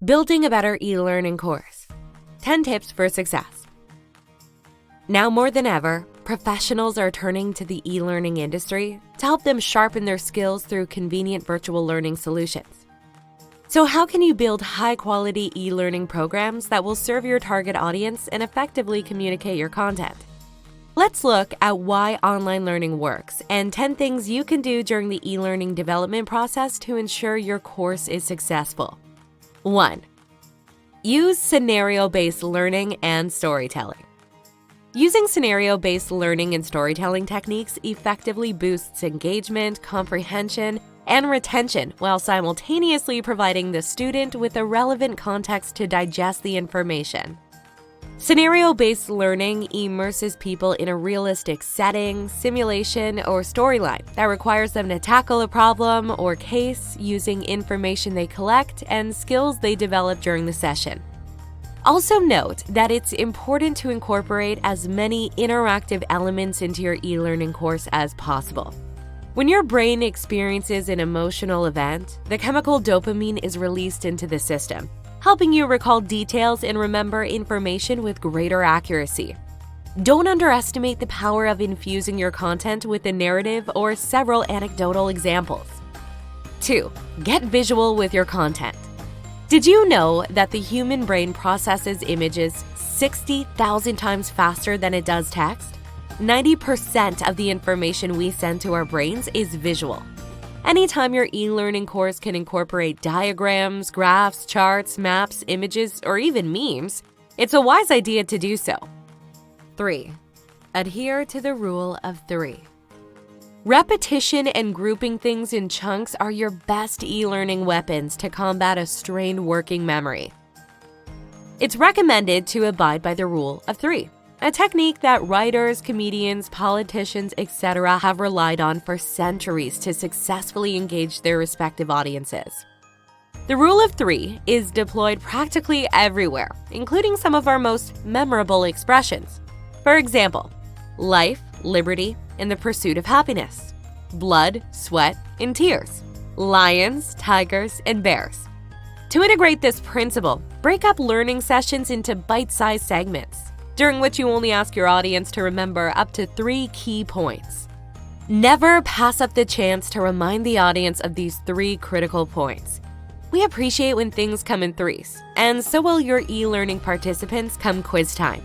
Building a better e-learning course. 10 tips for success. Now more than ever, professionals are turning to the e-learning industry to help them sharpen their skills through convenient virtual learning solutions. So how can you build high-quality e-learning programs that will serve your target audience and effectively communicate your content? Let's look at why online learning works and 10 things you can do during the e-learning development process to ensure your course is successful. 1. Use scenario-based learning and storytelling. Using scenario-based learning and storytelling techniques effectively boosts engagement, comprehension, and retention while simultaneously providing the student with a relevant context to digest the information. Scenario-based learning immerses people in a realistic setting, simulation, or storyline that requires them to tackle a problem or case using information they collect and skills they develop during the session. Also note that it's important to incorporate as many interactive elements into your e-learning course as possible. When your brain experiences an emotional event, the chemical dopamine is released into the system, helping you recall details and remember information with greater accuracy. Don't underestimate the power of infusing your content with a narrative or several anecdotal examples. 2. Get visual with your content. Did you know that the human brain processes images 60,000 times faster than it does text? 90% of the information we send to our brains is visual. Anytime your e-learning course can incorporate diagrams, graphs, charts, maps, images, or even memes, it's a wise idea to do so. 3. Adhere to the rule of 3. Repetition and grouping things in chunks are your best e-learning weapons to combat a strained working memory. It's recommended to abide by the rule of 3. A technique that writers, comedians, politicians, etc. have relied on for centuries to successfully engage their respective audiences. The rule of 3 is deployed practically everywhere, including some of our most memorable expressions. For example, life, liberty, and the pursuit of happiness. Blood, sweat, and tears. Lions, tigers, and bears. To integrate this principle, break up learning sessions into bite-sized segments, during which you only ask your audience to remember up to 3 key points. Never pass up the chance to remind the audience of these 3 critical points. We appreciate when things come in threes, and so will your e-learning participants come quiz time.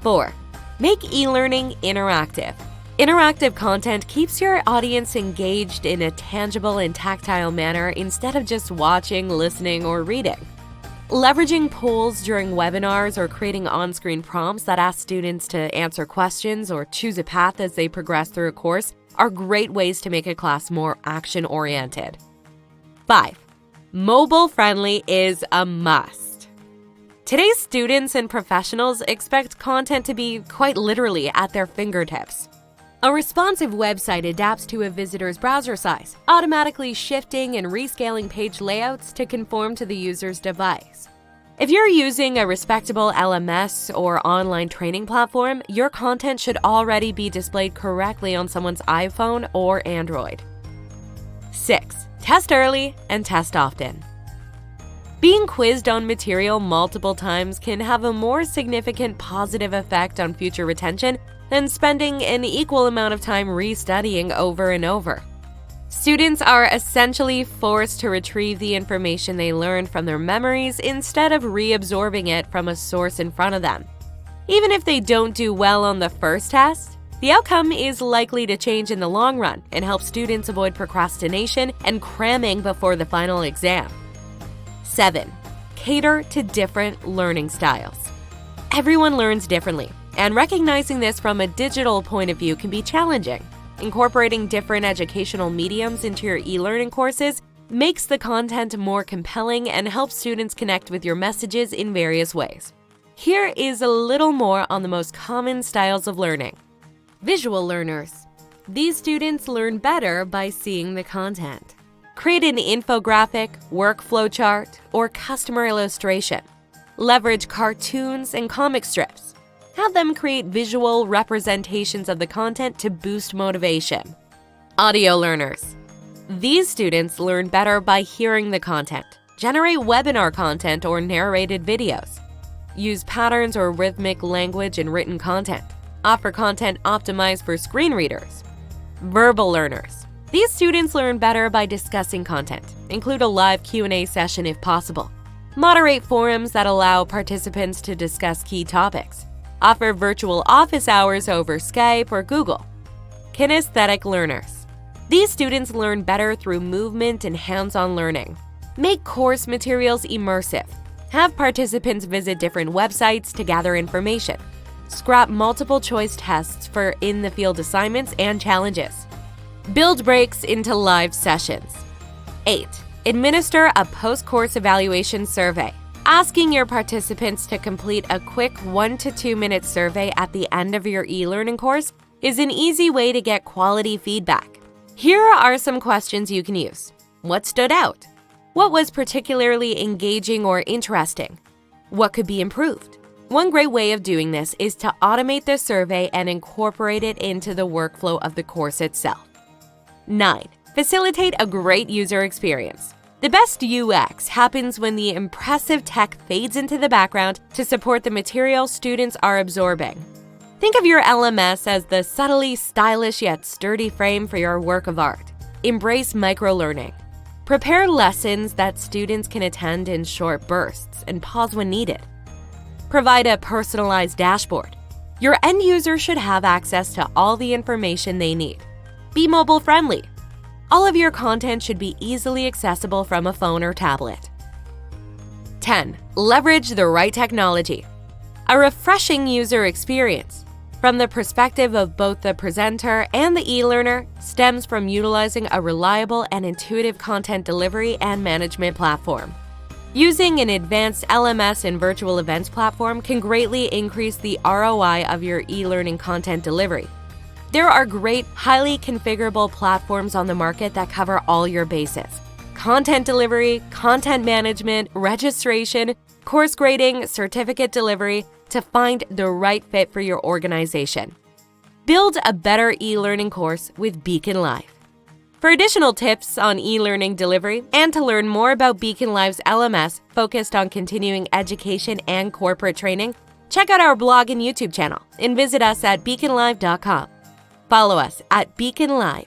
4. Make e-learning interactive. Interactive content keeps your audience engaged in a tangible and tactile manner instead of just watching, listening, or reading. Leveraging polls during webinars or creating on-screen prompts that ask students to answer questions or choose a path as they progress through a course are great ways to make a class more action-oriented. 5. Mobile-friendly is a must. Today's students and professionals expect content to be quite literally at their fingertips. A responsive website adapts to a visitor's browser size, automatically shifting and rescaling page layouts to conform to the user's device. If you're using a respectable LMS or online training platform, your content should already be displayed correctly on someone's iPhone or Android. 6. Test early and test often. Being quizzed on material multiple times can have a more significant positive effect on future retention than spending an equal amount of time restudying over and over. Students are essentially forced to retrieve the information they learned from their memories instead of reabsorbing it from a source in front of them. Even if they don't do well on the first test, the outcome is likely to change in the long run and help students avoid procrastination and cramming before the final exam. 7. Cater to different learning styles. Everyone learns differently, and recognizing this from a digital point of view can be challenging. Incorporating different educational mediums into your e-learning courses makes the content more compelling and helps students connect with your messages in various ways. Here is a little more on the most common styles of learning. Visual learners. These students learn better by seeing the content. Create an infographic, workflow chart, or customer illustration. Leverage cartoons and comic strips. Have them create visual representations of the content to boost motivation. Audio learners. These students learn better by hearing the content. Generate webinar content or narrated videos. Use patterns or rhythmic language in written content. Offer content optimized for screen readers. Verbal learners. These students learn better by discussing content. Include a live Q&A session if possible. Moderate forums that allow participants to discuss key topics. Offer virtual office hours over Skype or Google. Kinesthetic learners. These students learn better through movement and hands-on learning. Make course materials immersive. Have participants visit different websites to gather information. Scrap multiple choice tests for in-the-field assignments and challenges. Build breaks into live sessions. 8. Administer a post-course evaluation survey. Asking your participants to complete a quick 1 to 2 minute survey at the end of your e-learning course is an easy way to get quality feedback. Here are some questions you can use. What stood out? What was particularly engaging or interesting? What could be improved? One great way of doing this is to automate the survey and incorporate it into the workflow of the course itself. 9. Facilitate a great user experience. The best UX happens when the impressive tech fades into the background to support the material students are absorbing. Think of your LMS as the subtly stylish yet sturdy frame for your work of art. Embrace micro-learning. Prepare lessons that students can attend in short bursts and pause when needed. Provide a personalized dashboard. Your end user should have access to all the information they need. Be mobile-friendly. All of your content should be easily accessible from a phone or tablet. 10. Leverage the right technology. A refreshing user experience, from the perspective of both the presenter and the e-learner, stems from utilizing a reliable and intuitive content delivery and management platform. Using an advanced LMS and virtual events platform can greatly increase the ROI of your e-learning content delivery. There are great, highly configurable platforms on the market that cover all your bases: content delivery, content management, registration, course grading, certificate delivery, to find the right fit for your organization. Build a better e-learning course with BeaconLive. For additional tips on e-learning delivery and to learn more about BeaconLive's LMS focused on continuing education and corporate training, check out our blog and YouTube channel and visit us at beaconlive.com. Follow us at BeaconLive.